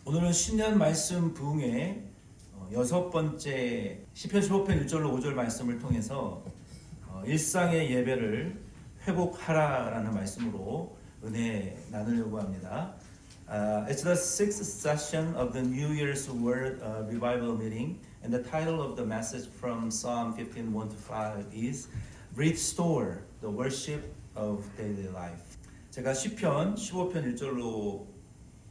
오늘은 신년 말씀 부흥의 여섯 번째 시편 15편 1절로 5절 말씀을 통해서 일상의 예배를 회복하라라는 말씀으로 은혜 나누려고 합니다. It's the sixth session of the New Year's Word Revival Meeting, and the title of the message from Psalm 15, 1-5 is Restore the Worship of Daily Life. 제가 시편 15편 1절로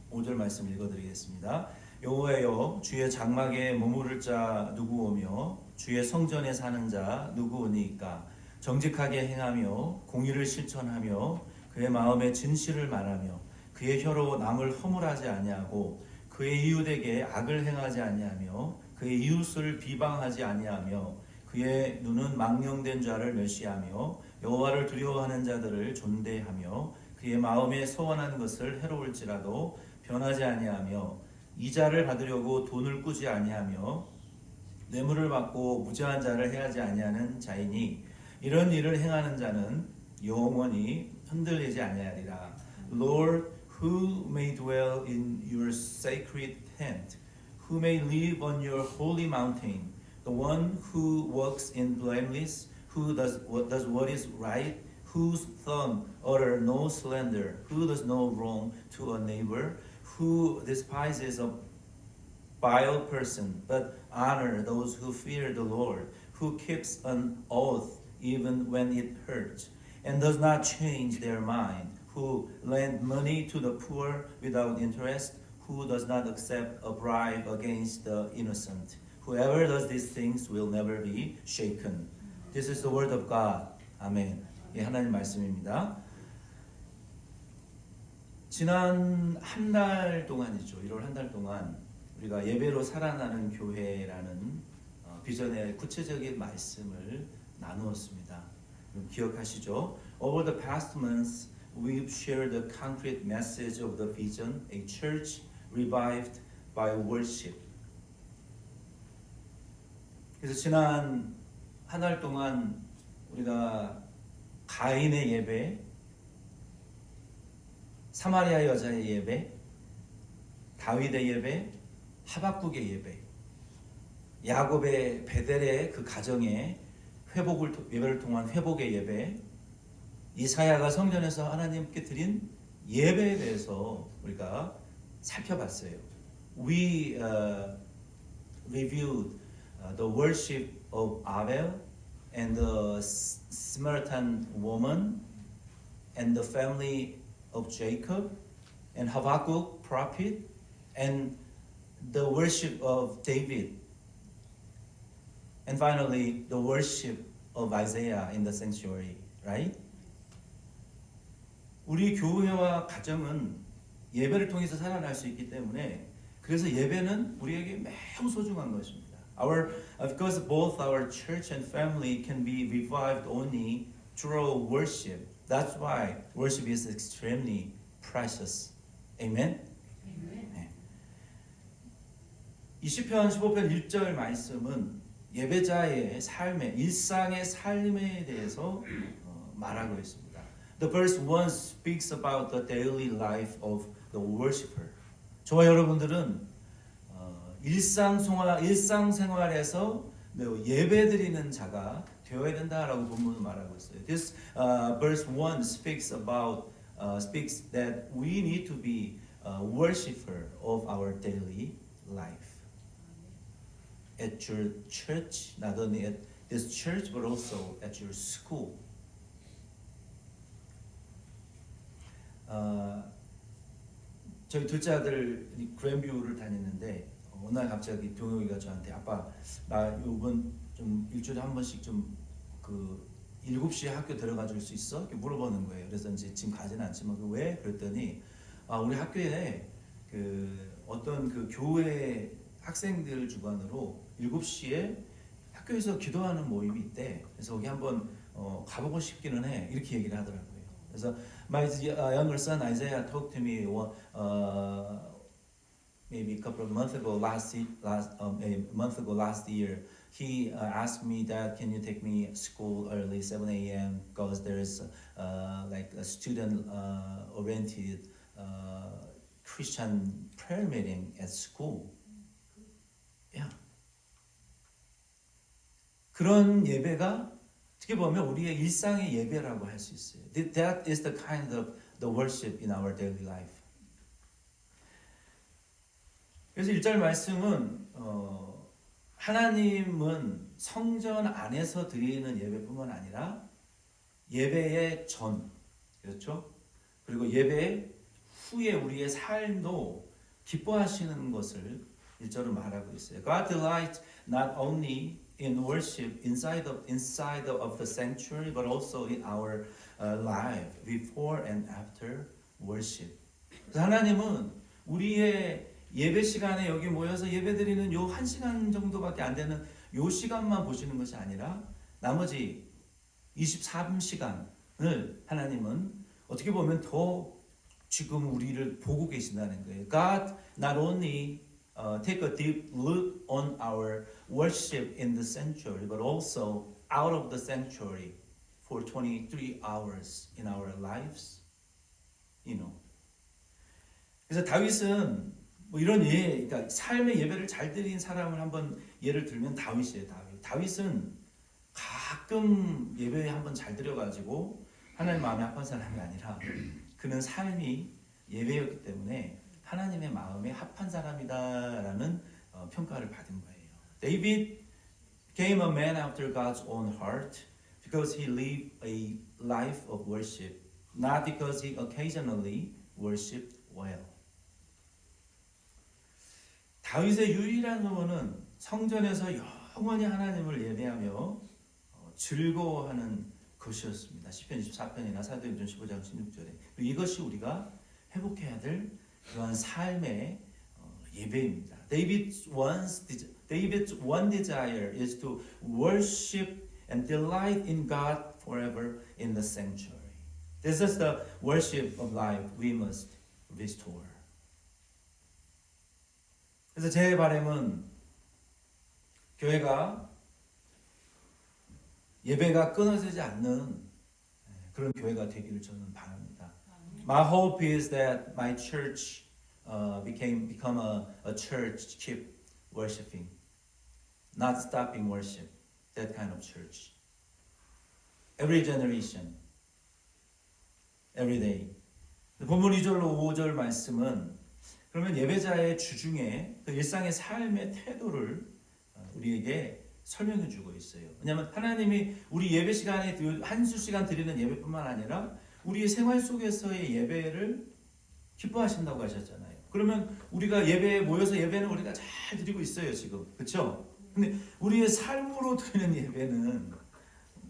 5절 말씀 읽어드리겠습니다. 여호와여, 주의 장막에 머무를 자 누구 오며 주의 성전에 사는 자 누구 오니까? 정직하게 행하며 공의를 실천하며 그의 마음에 진실을 말하며 그의 혀로 남을 허물하지 아니하고 그의 이웃에게 악을 행하지 아니하며 그의 이웃을 비방하지 아니하며 그의 눈은 망령된 자를 멸시하며 여호와를 두려워하는 자들을 존대하며 그의 마음에 소원한 것을 해로울지라도 변하지 아니하며 이자를 받으려고 돈을 꾸지 아니하며 뇌물을 받고 무죄한 자를 해하지 아니하는 자이니 이런 일을 행하는 자는 영원히 흔들리지 아니하리라. Lord, who may dwell in your sacred tent, who may live on your holy mountain, the one who walks in blameless, who does what is right, whose tongue utter no slander, who does no wrong to a neighbor, who despises a vile person, but honor those who fear the Lord, who keeps an oath even when it hurts, and does not change their mind, who lend money to the poor without interest, who does not accept a bribe against the innocent. Whoever does these things will never be shaken. This is the word of God. 아멘. 예, 하나님 말씀입니다. 지난 한 달 동안이죠. 1월 한 달 동안 우리가 예배로 살아나는 교회라는 비전의 구체적인 말씀을 나누었습니다. 기억하시죠? Over the past months, we've shared the concrete message of the vision, a church revived by worship. 그래서 지난 한 달 동안 우리가 가인의 예배, 사마리아 여자의 예배, 다윗의 예배, 하박국의 예배, 야곱의 베델의 그 가정의 예배를 통한 회복의 예배, 이사야가 성전에서 하나님께 드린 예배에 대해서 우리가 살펴봤어요. We reviewed the worship of Abel and the Samaritan woman and the family of Jacob and Habakkuk prophet and the worship of David and finally the worship of Isaiah in the sanctuary, right? 우리 교회와 가정은 예배를 통해서 살아날 수 있기 때문에 그래서 예배는 우리에게 매우 소중한 것입니다. Because both our church and family can be revived only through worship. That's why worship is extremely precious. Amen? Amen. 네. 이 시편 15편 1절 말씀은 예배자의 삶의 일상의 삶에 대해서 말하고 있습니다. The verse 1 speaks about the daily life of the worshipper. 저와 여러분들은 일상생활에서 매우 예배드리는 자가 되어야 된다라고 본문은 말하고 있어요. This verse 1 speaks that we need to be a worshiper of our daily life. At your church, not only at this church, but also at your school. 저희 둘째 아들 그랜뷰를 다녔는데 어느 날 갑자기 동혁이가 저한테 아빠 나 이번 좀 일주일에 한 번씩 좀 그 7시에 학교 데려가 줄 수 있어? 이렇게 물어보는 거예요. 그래서 이제 지금 가지는 않지만 왜? 그랬더니 우리 학교에 그 어떤 그 교회 학생들 주관으로 7시에 학교에서 기도하는 모임이 있대. 그래서 거기 한번 가보고 싶기는 해. 이렇게 얘기를 하더라고요. 그래서 my younger son Isaiah talked to me maybe a couple of months ago, last year, he asked me that can you take me to school early 7 a.m. because there's like a student oriented Christian prayer meeting at school. Yeah. 그런 예배가 어떻게 보면 우리의 일상의 예배라고 할 수 있어요. That is the kind of the worship in our daily life. 그래서 1절 말씀은 하나님은 성전 안에서 드리는 예배뿐만 아니라 예배의 전, 그렇죠? 그리고 예배 후에 우리의 삶도 기뻐하시는 것을 1절은 말하고 있어요. God delights not only in worship inside of the sanctuary, but also in our life before and after worship. 그래서 하나님은 우리의 예배 시간에 여기 모여서 예배드리는 요 1시간 정도밖에 안 되는 요 시간만 보시는 것이 아니라 나머지 23시간을 하나님은 어떻게 보면 더 지금 우리를 보고 계신다는 거예요. God not only take a deep look on our worship in the sanctuary, but also out of the sanctuary for 23 hours in our lives. You know. 그래서 다윗은 뭐 이런 그러니까 삶의 예배를 잘 드린 사람을 한번 예를 들면 다윗이에요. 다윗은 가끔 예배에 한번 잘 드려가지고 하나님 마음에 합한 사람이 아니라 그는 삶이 예배였기 때문에 하나님의 마음에 합한 사람이다라는 평가를 받은 거예요. David became a man after God's own heart because he lived a life of worship, not because he occasionally worshipped well. 다윗의 유일한 소원은 성전에서 영원히 하나님을 예배하며 즐거워하는 것이었습니다. 시편 24편이나 사도행전 15장 16절에 이것이 우리가 회복해야 될 그러한 삶의 예배입니다. David's one desire is to worship and delight in God forever in the sanctuary. This is the worship of life we must restore. 그래서 제 바람은 교회가 예배가 끊어지지 않는 그런 교회가 되기를 저는 바랍니다. My hope is that my church become a church keep worshiping, not stopping worship. That kind of church. Every generation, every day. 본문 2절로 5절 말씀은 그러면 예배자의 주중에 그 일상의 삶의 태도를 우리에게 설명해 주고 있어요. 왜냐하면 하나님이 우리 예배 시간에 한수 시간 드리는 예배뿐만 아니라 우리의 생활 속에서의 예배를 기뻐하신다고 하셨잖아요. 그러면 우리가 예배에 모여서 예배는 우리가 잘 드리고 있어요 지금, 그렇죠? 근데 우리의 삶으로 드리는 예배는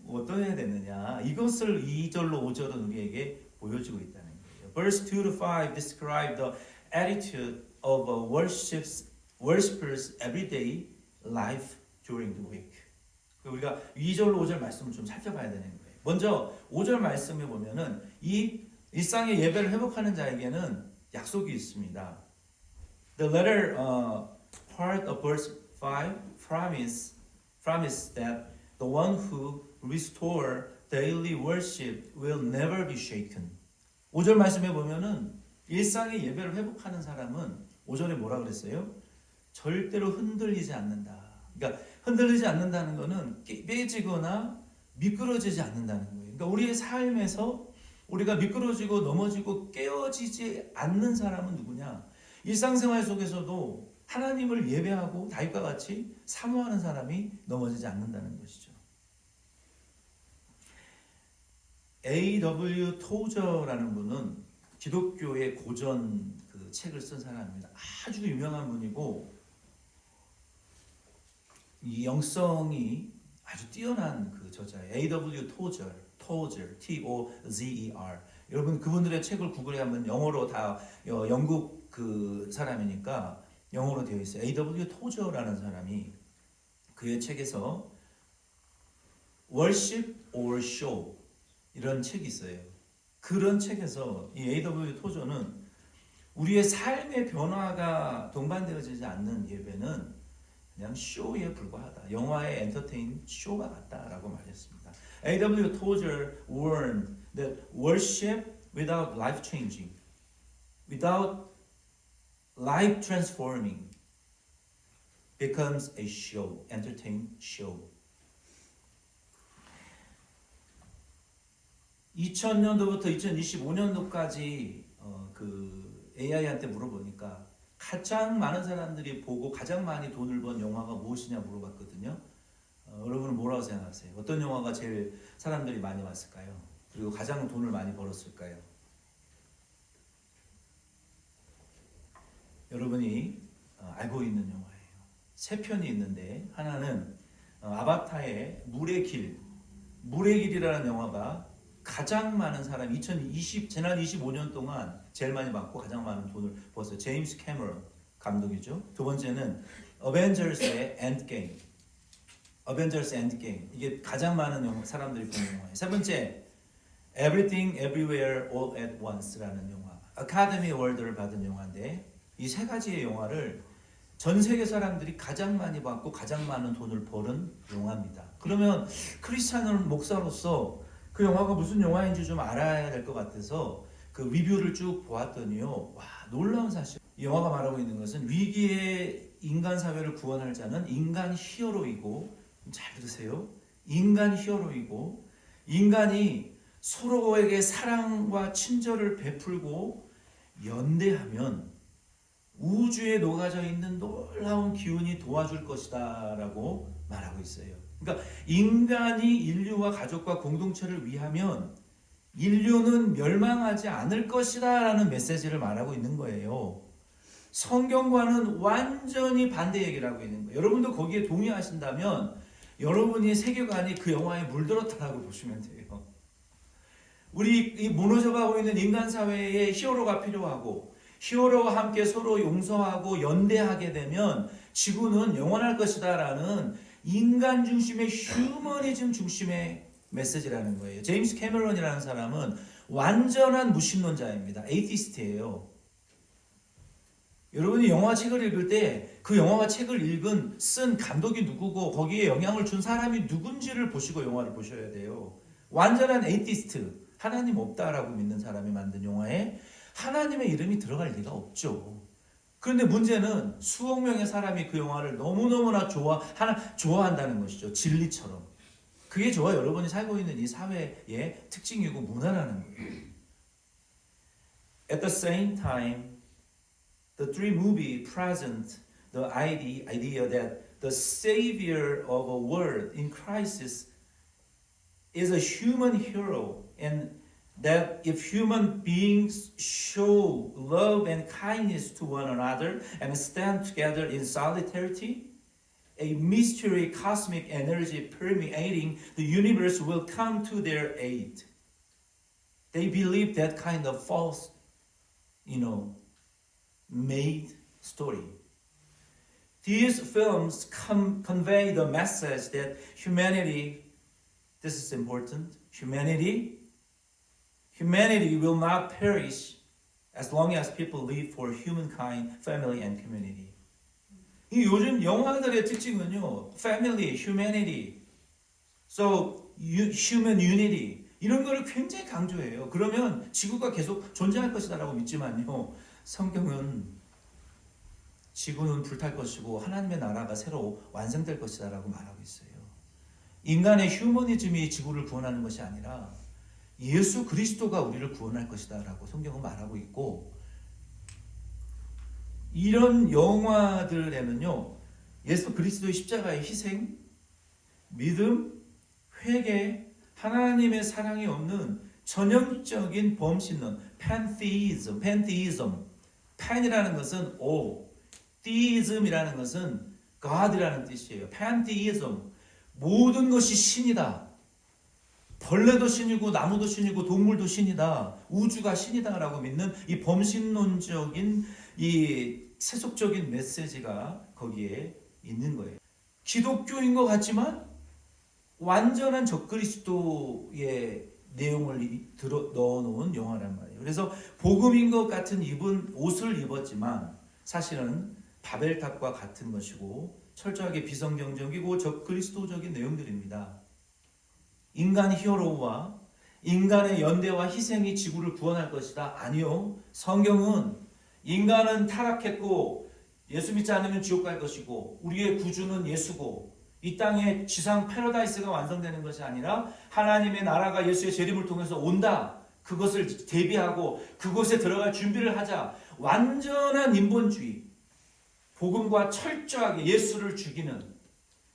어떠해야 되느냐? 이것을 2절로 5절은 우리에게 보여주고 있다는 거예요. Verse 2 to 5 describe the attitude of worshippers everyday life during the week. 우리가 2절로 5절 말씀을 좀 살펴봐야 되는 거예요. 먼저 5절 말씀에 보면은 이 일상의 예배를 회복하는 자에게는 약속이 있습니다. The latter part of verse 5 promise that the one who restore daily worship will never be shaken. 5절 말씀에 보면은 일상의 예배를 회복하는 사람은 5절에 뭐라 그랬어요? 절대로 흔들리지 않는다. 그러니까 흔들리지 않는다는 것은 깨지거나 미끄러지지 않는다는 거예요. 그러니까 우리의 삶에서 우리가 미끄러지고 넘어지고 깨어지지 않는 사람은 누구냐? 일상생활 속에서도 하나님을 예배하고 다윗과 같이 사모하는 사람이 넘어지지 않는다는 것이죠. A.W. 토저라는 분은 기독교의 고전 그 책을 쓴 사람입니다. 아주 유명한 분이고 이 영성이 아주 뛰어난 그 저자예요. A.W. 토저, T-O-Z-E-R. 여러분 그분들의 책을 구글에 하면 영어로 다 영국 그 사람이니까 영어로 되어 있어요. A.W. 토저라는 사람이 그의 책에서 Worship or Show 이런 책이 있어요. 그런 책에서 이 A.W. 토저는 우리의 삶의 변화가 동반되어지지 않는 예배는 그냥 쇼에 불과하다. 영화의 엔터테인 쇼가 같다라고 말했습니다. A.W. Tozer warned that worship without life changing, without life transforming becomes a show, entertain show. 2000년도부터 2025년도까지 그 AI한테 물어보니까 가장 많은 사람들이 보고 가장 많이 돈을 번 영화가 무엇이냐 물어봤거든요. 여러분은 뭐라고 생각하세요? 어떤 영화가 제일 사람들이 많이 봤을까요? 그리고 가장 돈을 많이 벌었을까요? 여러분이 알고 있는 영화예요. 세 편이 있는데 하나는 아바타의 물의 길이라는 영화가 가장 많은 사람 지난 25년 동안 제일 많이 받고 가장 많은 돈을 벌었어요. 제임스 캐머런 감독이죠. 두 번째는 어벤져스의 엔드게임. 이게 가장 많은 사람들이 보는 영화예요. 세 번째 Everything Everywhere All at Once라는 영화. 아카데미 어워드를 받은 영화인데 이 세 가지의 영화를 전 세계 사람들이 가장 많이 받고 가장 많은 돈을 버는 영화입니다. 그러면 크리스찬 목사로서 그 영화가 무슨 영화인지 좀 알아야 될 것 같아서 그 리뷰를 쭉 보았더니요. 와, 놀라운 사실. 이 영화가 말하고 있는 것은 위기의 인간 사회를 구원할 자는 인간 히어로이고, 잘 들으세요. 인간 히어로이고, 인간이 서로에게 사랑과 친절을 베풀고 연대하면 우주에 녹아져 있는 놀라운 기운이 도와줄 것이다 라고 말하고 있어요. 그러니까 인간이 인류와 가족과 공동체를 위하면 인류는 멸망하지 않을 것이다 라는 메시지를 말하고 있는 거예요. 성경과는 완전히 반대 얘기를 하고 있는 거예요. 여러분도 거기에 동의하신다면 여러분의 세계관이 그 영화에 물들었다고 보시면 돼요. 우리 이 무너져가고 있는 인간 사회에 히어로가 필요하고 히어로와 함께 서로 용서하고 연대하게 되면 지구는 영원할 것이다 라는 인간 중심의 휴머니즘 중심의 메시지라는 거예요. 제임스 캐머런이라는 사람은 완전한 무신론자입니다. 에이티스트예요. 여러분이 영화 책을 읽을 때 그 영화 책을 쓴 감독이 누구고 거기에 영향을 준 사람이 누군지를 보시고 영화를 보셔야 돼요. 완전한 에이티스트, 하나님 없다라고 믿는 사람이 만든 영화에 하나님의 이름이 들어갈 리가 없죠. 그런데 문제는 수억 명의 사람이 그 영화를 너무너무나 좋아한다는 것이죠. 진리처럼. 그게 저와 여러분이 살고 있는 이 사회의 특징이고 문화라는 거예요. At the same time, the three movies present the idea that the savior of a world in crisis is a human hero, and that if human beings show love and kindness to one another and stand together in solidarity, a mystery cosmic energy permeating the universe will come to their aid. They believe that kind of false, made story. These films convey the message that humanity, this is important, humanity will not perish as long as people live for humankind, family, and community. 이 요즘 영화들의 특징은요, family, humanity, so human unity 이런 거를 굉장히 강조해요. 그러면 지구가 계속 존재할 것이다라고 믿지만요, 성경은 지구는 불탈 것이고 하나님의 나라가 새로 완성될 것이다라고 말하고 있어요. 인간의 휴머니즘이 지구를 구원하는 것이 아니라 예수 그리스도가 우리를 구원할 것이다라고 성경은 말하고 있고, 이런 영화들에는요, 예수 그리스도의 십자가의 희생, 믿음, 회개, 하나님의 사랑이 없는 전형적인 범신론, pantheism, pan이라는 것은 all, theism이라는 것은 God이라는 뜻이에요. pantheism, 모든 것이 신이다. 벌레도 신이고 나무도 신이고 동물도 신이다. 우주가 신이다라고 믿는 이 범신론적인 이 세속적인 메시지가 거기에 있는 거예요. 기독교인 것 같지만 완전한 적그리스도의 내용을 넣어놓은 영화란 말이에요. 그래서 복음인 것 같은 옷을 입었지만 사실은 바벨탑과 같은 것이고 철저하게 비성경적이고 적그리스도적인 내용들입니다. 인간 히어로와 인간의 연대와 희생이 지구를 구원할 것이다. 아니요. 성경은 인간은 타락했고 예수 믿지 않으면 지옥 갈 것이고 우리의 구주는 예수고 이 땅에 지상 패러다이스가 완성되는 것이 아니라 하나님의 나라가 예수의 재림을 통해서 온다. 그것을 대비하고 그곳에 들어갈 준비를 하자. 완전한 인본주의, 복음과 철저하게 예수를 죽이는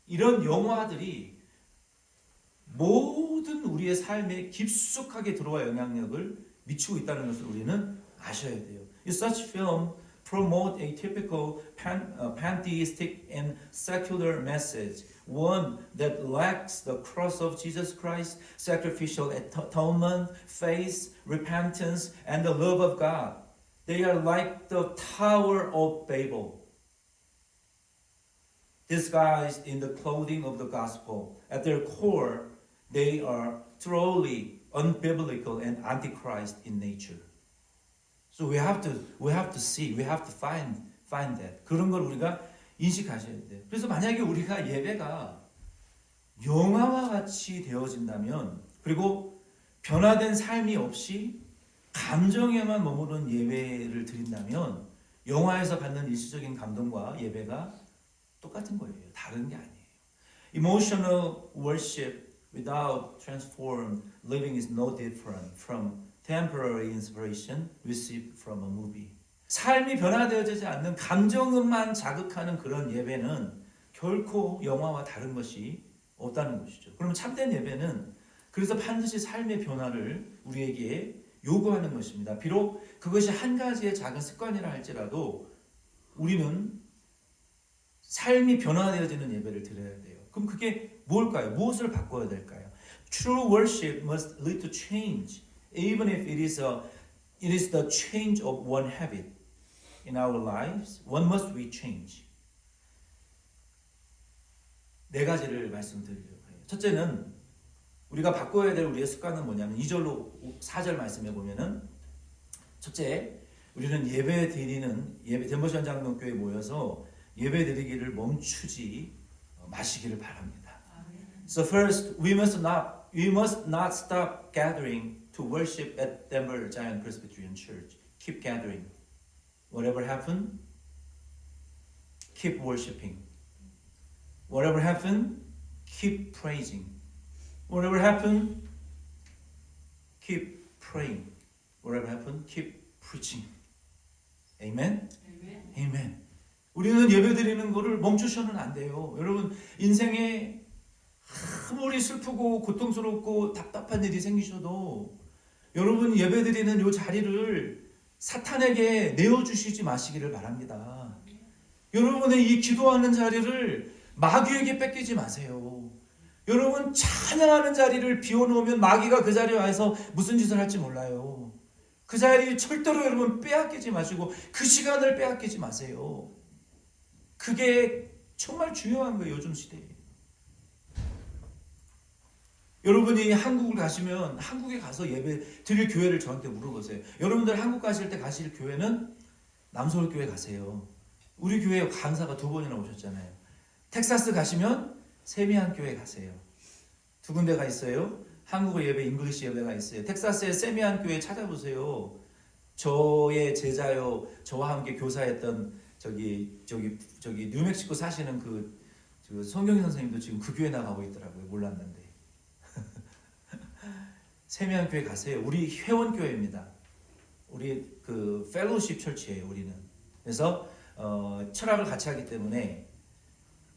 이런 영화들이 모든 우리의 삶에 깊숙하게 들어와 영향력을 미치고 있다는 것을 우리는 아셔야 돼요. Such film promote a typical pantheistic and secular message, one that lacks the cross of Jesus Christ, sacrificial atonement, faith, repentance, and the love of God. They are like the Tower of Babel, disguised in the clothing of the gospel. At their core, they are truly unbiblical and antichrist in nature. So we have to see, we have to find that. 그런 걸 우리가 인식하셔야 돼요. 그래서 만약에 우리가 예배가 영화와 같이 되어진다면, 그리고 변화된 삶이 없이 감정에만 머무른 예배를 드린다면, 영화에서 받는 일시적인 감동과 예배가 똑같은 거예요. 다른 게 아니에요. Emotional worship without transformed living is no different from temporary inspiration received from a movie. 삶이 변화되어지지 않는 감정음만 자극하는 그런 예배는 결코 영화와 다른 것이 없다는 것이죠. 그러면 참된 예배는 그래서 반드시 삶의 변화를 우리에게 요구하는 것입니다. 비록 그것이 한 가지의 작은 습관이라 할지라도 우리는 삶이 변화되어지는 예배를 드려야 돼요. 그럼 그게 뭘까요? 무엇을 바꿔야 될까요? True worship must lead to change, even if it is the change of one habit in our lives. What must we change? 네 가지를 말씀드리려고 해요. 첫째는 우리가 바꿔야 될 우리의 습관은 뭐냐면 2절로 4절 말씀해 보면은 첫째, 우리는 예배 덴버시 장로교회에 모여서 예배 드리기를 멈추지 마시기를 바랍니다. So first, we must not stop gathering to worship at Denver Zion Presbyterian Church. Keep gathering. Whatever happen, keep worshiping. Whatever happen, keep praising. Whatever happen, keep praying. Whatever happen, keep preaching. Amen? Amen. Amen. 우리는 예배드리는 것을 멈추셔는 안 돼요. 여러분, 인생에 아무리 슬프고 고통스럽고 답답한 일이 생기셔도 여러분 예배드리는 이 자리를 사탄에게 내어주시지 마시기를 바랍니다. 여러분의 이 기도하는 자리를 마귀에게 뺏기지 마세요. 여러분 찬양하는 자리를 비워놓으면 마귀가 그 자리에 와서 무슨 짓을 할지 몰라요. 그 자리 절대로 여러분 빼앗기지 마시고 그 시간을 빼앗기지 마세요. 그게 정말 중요한 거예요. 요즘 시대에. 여러분이 한국을 가시면 한국에 가서 예배 드릴 교회를 저한테 물어보세요. 여러분들 한국 가실 때 가실 교회는 남서울교회 가세요. 우리 교회 강사가 2번이나 오셨잖아요. 텍사스 가시면 세미안교회 가세요. 2군데가 있어요. 한국어 예배, 잉글리시 예배가 있어요. 텍사스의 세미안교회 찾아보세요. 저의 제자요, 저와 함께 교사했던 저기 뉴멕시코 사시는 그 성경희 선생님도 지금 그 교회 나가고 있더라고요. 몰랐는데. 세미안교회 가세요. 우리 회원교회입니다. 우리 그 펠로우십 철치예요. 우리는. 그래서 철학을 같이 하기 때문에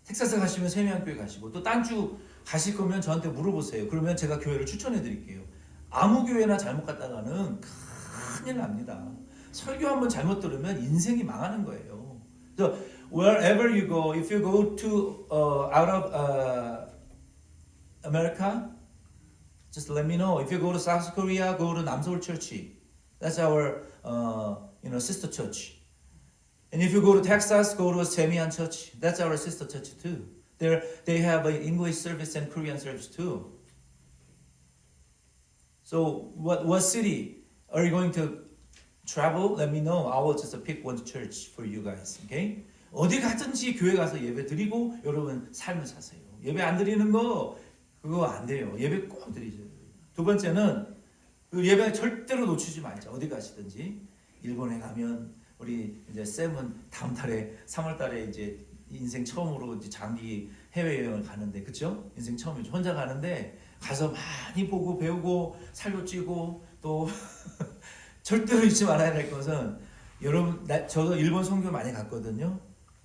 텍사스 가시면 세미안교회 가시고 또 딴 주 가실 거면 저한테 물어보세요. 그러면 제가 교회를 추천해 드릴게요. 아무 교회나 잘못 갔다가는 큰일 납니다. 설교 한번 잘못 들으면 인생이 망하는 거예요. So wherever you go, if you go to out of America, just let me know. If you go to South Korea, go to Namseol Church. That's our sister church. And if you go to Texas, go to Semian Church. That's our sister church too. They have an English service and Korean service too. So what city are you going to travel? Let me know. I will just pick one church for you guys. Okay? 어디 가든지 교회 가서 예배 드리고 여러분 삶을 사세요. 예배 안 드리는 거 그거 안 돼요. 예배 꼭 드리죠. 두 번째는 그 예배 절대로 놓치지 말자. 어디 가시든지 일본에 가면 우리 이제 쌤은 다음 달에 3월 달에 이제 인생 처음으로 이제 장기 해외 여행을 가는데, 그렇죠? 인생 처음이죠. 혼자 가는데 가서 많이 보고 배우고 살도 찌고 또 절대로 잊지 말아야 될 것은, 여러분, 저도 일본 선교 많이 갔거든요.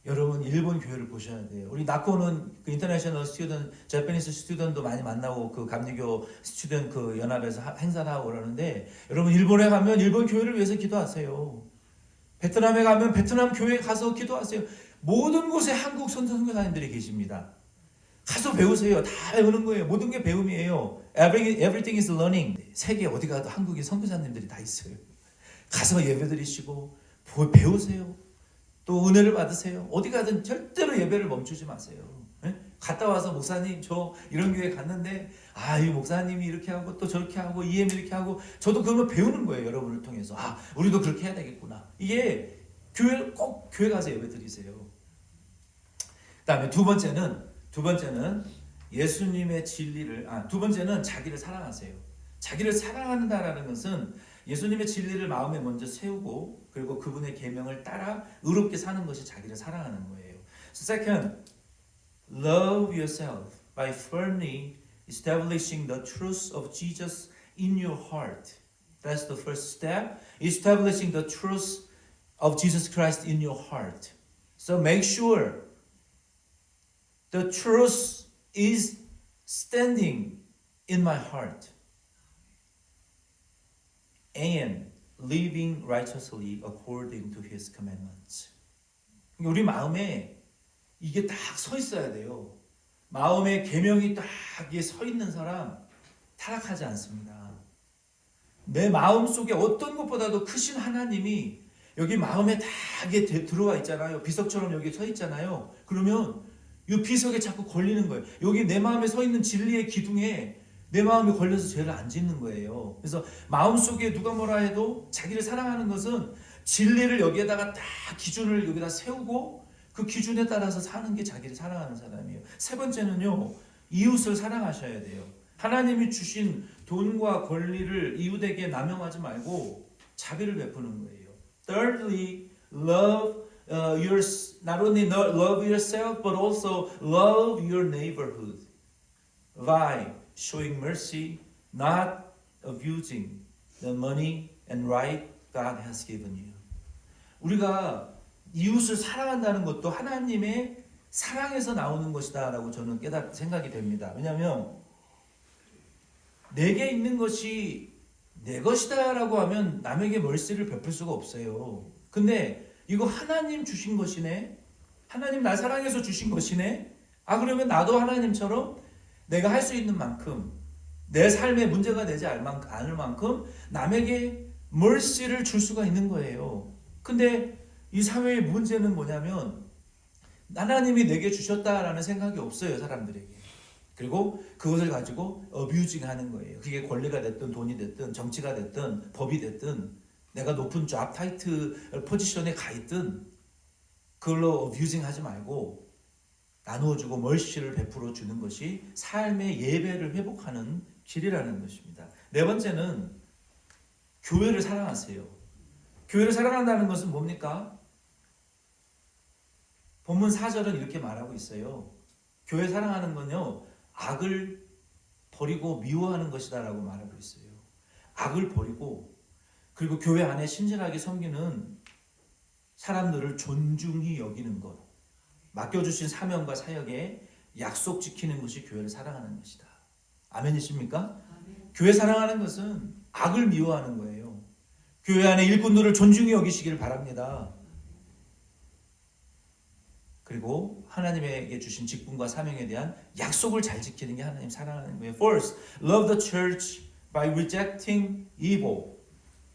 여러분 일본 교회를 보셔야 돼요. 우리 나코는 그 인터내셔널 스튜던, 재패니스 스튜던도 많이 만나고 그 감리교 스튜던 그 연합에서 행사를 하고 그러는데, 여러분 일본에 가면 일본 교회를 위해서 기도하세요. 베트남에 가면 베트남 교회 가서 기도하세요. 모든 곳에 한국 선교사님들이 계십니다. 가서 배우세요. 다 배우는 거예요. 모든 게 배움이에요. Everything is learning. 세계 어디 가도 한국인 선교사님들이 다 있어요. 가서 예배드리시고 배우세요. 또 은혜를 받으세요. 어디 가든 절대로 예배를 멈추지 마세요. 네? 갔다 와서 목사님 저 이런 교회 갔는데 이 목사님이 이렇게 하고 또 저렇게 하고 EM 이렇게 하고, 저도 그걸 배우는 거예요. 여러분을 통해서. 우리도 그렇게 해야 되겠구나. 이게 꼭 교회 가서 예배 드리세요. 그다음에 두 번째는 예수님의 진리를 두 번째는 자기를 사랑하세요. 자기를 사랑한다라는 것은 예수님의 진리를 마음에 먼저 세우고, 그리고 그분의 계명을 따라 의롭게 사는 것이 자기를 사랑하는 거예요. So second, love yourself by firmly establishing the truth of Jesus in your heart. That's the first step. Establishing the truth of Jesus Christ in your heart. So make sure the truth is standing in my heart. And living righteously according to His commandments. 우리 마음에 이게 딱 서 있어야 돼요. 마음에 계명이 딱 서 있는 사람 타락하지 않습니다. 내 마음 속에 어떤 것보다도 크신 하나님이 여기 마음에 딱 들어와 있잖아요. 비석처럼 여기 서 있잖아요. 그러면 이 비석에 자꾸 걸리는 거예요. 여기 내 마음에 서 있는 진리의 기둥에 내 마음이 걸려서 죄를 안 짓는 거예요. 그래서 마음속에 누가 뭐라 해도 자기를 사랑하는 것은 진리를 여기에다가 딱 기준을 여기다 세우고 그 기준에 따라서 사는 게 자기를 사랑하는 사람이에요. 세 번째는요, 이웃을 사랑하셔야 돼요. 하나님이 주신 돈과 권리를 이웃에게 남용하지 말고 자비를 베푸는 거예요. Thirdly, not only love yourself but also love your neighborhood. By showing mercy, not abusing the money and right God has given you. 우리가 이웃을 사랑한다는 것도 하나님의 사랑에서 나오는 것이다라고 저는 생각이 됩니다. 왜냐하면 내게 있는 것이 내 것이다라고 하면 남에게 멀씨를 베풀 수가 없어요. 근데 이거 하나님 주신 것이네. 하나님 날 사랑해서 주신 것이네. 그러면 나도 하나님처럼 내가 할 수 있는 만큼, 내 삶에 문제가 되지 않을 만큼 남에게 멀씨를 줄 수가 있는 거예요. 근데 이 사회의 문제는 뭐냐면 하나님이 내게 주셨다라는 생각이 없어요, 사람들에게. 그리고 그것을 가지고 어뷰징 하는 거예요. 그게 권리가 됐든 돈이 됐든 정치가 됐든 법이 됐든 내가 높은 잡 타이트 포지션에 가 있든 그걸로 어뷰징 하지 말고 나누어주고 멀씨를 베풀어 주는 것이 삶의 예배를 회복하는 길이라는 것입니다. 네 번째는 교회를 사랑하세요. 교회를 사랑한다는 것은 뭡니까? 본문 4절은 이렇게 말하고 있어요. 교회 사랑하는 건요, 악을 버리고 미워하는 것이다 라고 말하고 있어요. 악을 버리고, 그리고 교회 안에 신실하게 섬기는 사람들을 존중히 여기는 것, 맡겨주신 사명과 사역에 약속 지키는 것이 교회를 사랑하는 것이다. 아멘이십니까? 아멘. 교회 사랑하는 것은 악을 미워하는 거예요. 교회 안에 일꾼들을 존중히 여기시길 바랍니다. 그리고 하나님에게 주신 직분과 사명에 대한 약속을 잘 지키는 게 하나님 사랑하는 거예요. First, love the church by rejecting evil,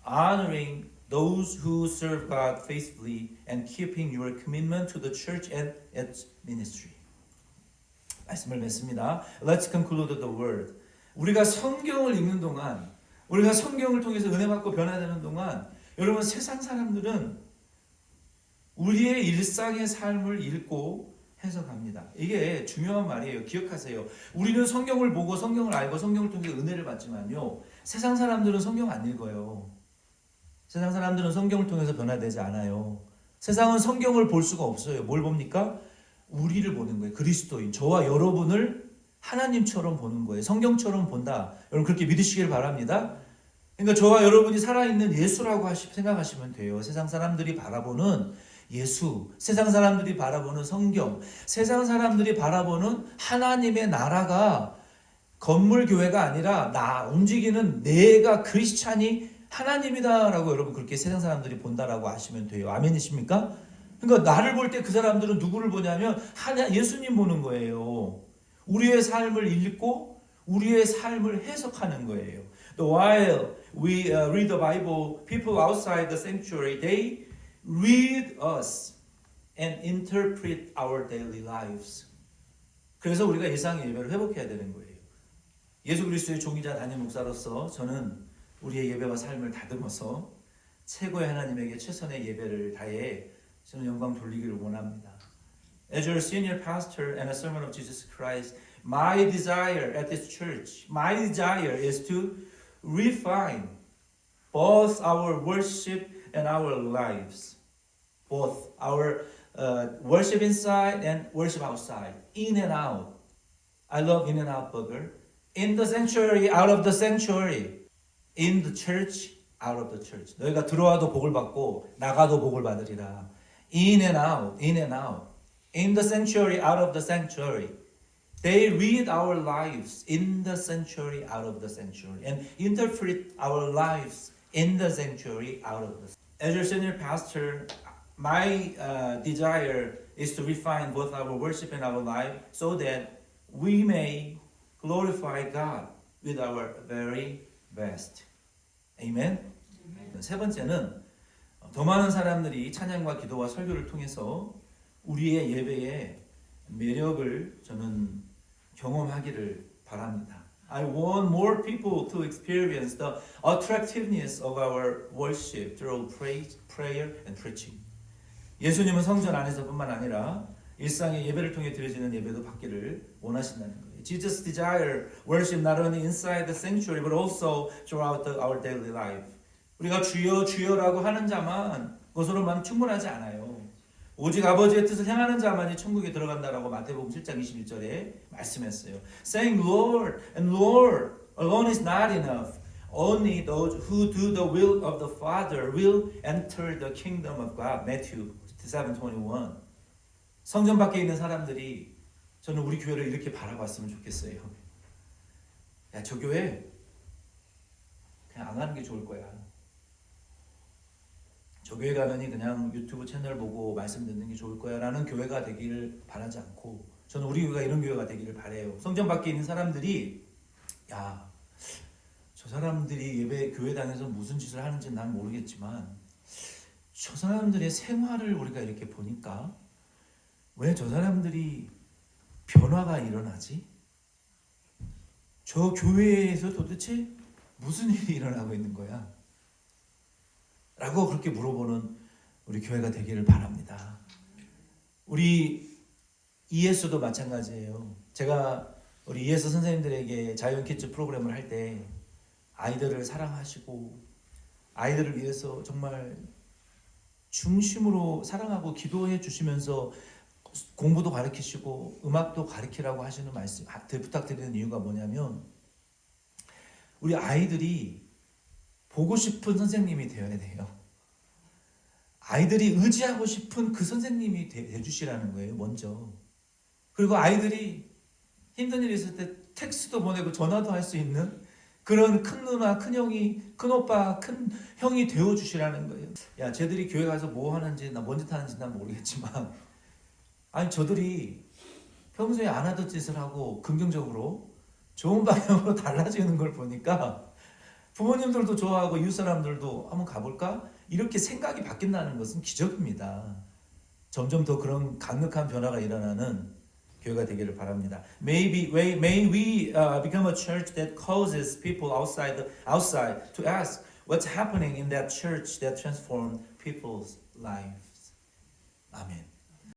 honoring those who serve God faithfully, and keeping your commitment to the church and its ministry. 말씀을 맺습니다. Let's conclude the word. 우리가 성경을 읽는 동안, 우리가 성경을 통해서 은혜 받고 변화되는 동안, 여러분 세상 사람들은 우리의 일상의 삶을 읽고 해석합니다. 이게 중요한 말이에요. 기억하세요. 우리는 성경을 보고 성경을 알고 성경을 통해 은혜를 받지만요, 세상 사람들은 성경 안 읽어요. 세상 사람들은 성경을 통해서 변화되지 않아요. 세상은 성경을 볼 수가 없어요. 뭘 봅니까? 우리를 보는 거예요. 그리스도인, 저와 여러분을 하나님처럼 보는 거예요. 성경처럼 본다. 여러분 그렇게 믿으시길 바랍니다. 그러니까 저와 여러분이 살아있는 예수라고 생각하시면 돼요. 세상 사람들이 바라보는 예수, 세상 사람들이 바라보는 성경, 세상 사람들이 바라보는 하나님의 나라가 건물 교회가 아니라 움직이는 내가 크리스찬이 하나님이다라고 여러분 그렇게 세상 사람들이 본다라고 아시면 돼요. 아멘이십니까? 그러니까 나를 볼 때 그 사람들은 누구를 보냐면 예수님 보는 거예요. 우리의 삶을 읽고 우리의 삶을 해석하는 거예요. While we read the Bible, people outside the sanctuary, they read us and interpret our daily lives. 그래서 우리가 일상의 예배를 회복해야 되는 거예요. 예수 그리스도의 종이자 담임 목사로서 저는 우리의 예배와 삶을 다듬어서 최고의 하나님에게 최선의 예배를 다해 저는 영광 돌리기를 원합니다. As your senior pastor and a servant of Jesus Christ, my desire at this church, my desire is to refine both our worship and our lives. Both our worship inside and worship outside. In and out. I love In and Out Burger. In the sanctuary, out of the sanctuary. In the church, out of the church. 너희가 들어와도 복을 받고 나가도 복을 받으리라. In and out, in and out. In the sanctuary, out of the sanctuary. They read our lives in the sanctuary, out of the sanctuary, and interpret our lives in the sanctuary, out of the. As your senior pastor, my desire is to refine both our worship and our life, so that we may glorify God with our very best. Amen. 세 번째는 더 많은 사람들이 찬양과 기도와 설교를 통해서 우리의 예배의 매력을 저는 경험하기를 바랍니다. I want more people to experience the attractiveness of our worship through praise, prayer, and preaching. 예수님은 성전 안에서뿐만 아니라 일상의 예배를 통해 드려지는 예배도 받기를 원하신다는 거예요. Jesus desire worship not only inside the sanctuary but also throughout our daily life. 우리가 주여 주여라고 하는 자만 그것으로만 충분하지 않아요. 오직 아버지의 뜻을 행하는 자만이 천국에 들어간다라고 마태복음 7장 21절에 말씀했어요. Saying Lord and Lord alone is not enough. Only those who do the will of the Father will enter the kingdom of God. Matthew 7:21. 성전 밖에 있는 사람들이 저는 우리 교회를 이렇게 바라봤으면 좋겠어요. 야, 저 교회 그냥 안 가는 게 좋을 거야. 저 교회 가면이 그냥 유튜브 채널 보고 말씀 듣는 게 좋을 거야 라는 교회가 되기를 바라지 않고 저는 우리 교회가 이런 교회가 되기를 바라요. 성전 밖에 있는 사람들이 야, 저 사람들이 예배 교회당에서 무슨 짓을 하는지 난 모르겠지만 저 사람들의 생활을 우리가 이렇게 보니까 왜 저 사람들이 변화가 일어나지? 저 교회에서 도대체 무슨 일이 일어나고 있는 거야? 라고 그렇게 물어보는 우리 교회가 되기를 바랍니다. 우리 ES도 마찬가지예요. 제가 우리 ES 선생님들에게 자연 키즈 프로그램을 할 때 아이들을 사랑하시고 아이들을 위해서 정말 중심으로 사랑하고 기도해 주시면서 공부도 가르치시고 음악도 가르치라고 하시는 말씀 부탁드리는 이유가 뭐냐면 우리 아이들이 보고 싶은 선생님이 되어야 돼요. 아이들이 의지하고 싶은 그 선생님이 돼주시라는 거예요. 먼저. 그리고 아이들이 힘든 일이 있을 때 텍스트도 보내고 전화도 할 수 있는 그런 큰 누나, 큰 형이, 큰 오빠, 큰 형이 되어주시라는 거예요. 야, 쟤들이 교회 가서 뭐 하는지 나 뭔 짓 하는지 난 모르겠지만 아니 저들이 평소에 안 하던 짓을 하고 긍정적으로 좋은 방향으로 달라지는 걸 보니까 부모님들도 좋아하고 이웃 사람들도 한번 가볼까? 이렇게 생각이 바뀐다는 것은 기적입니다. 점점 더 그런 강력한 변화가 일어나는 교회가 되기를 바랍니다. May we become a church that causes people outside to ask what's happening in that church that transforms people's lives. 아멘.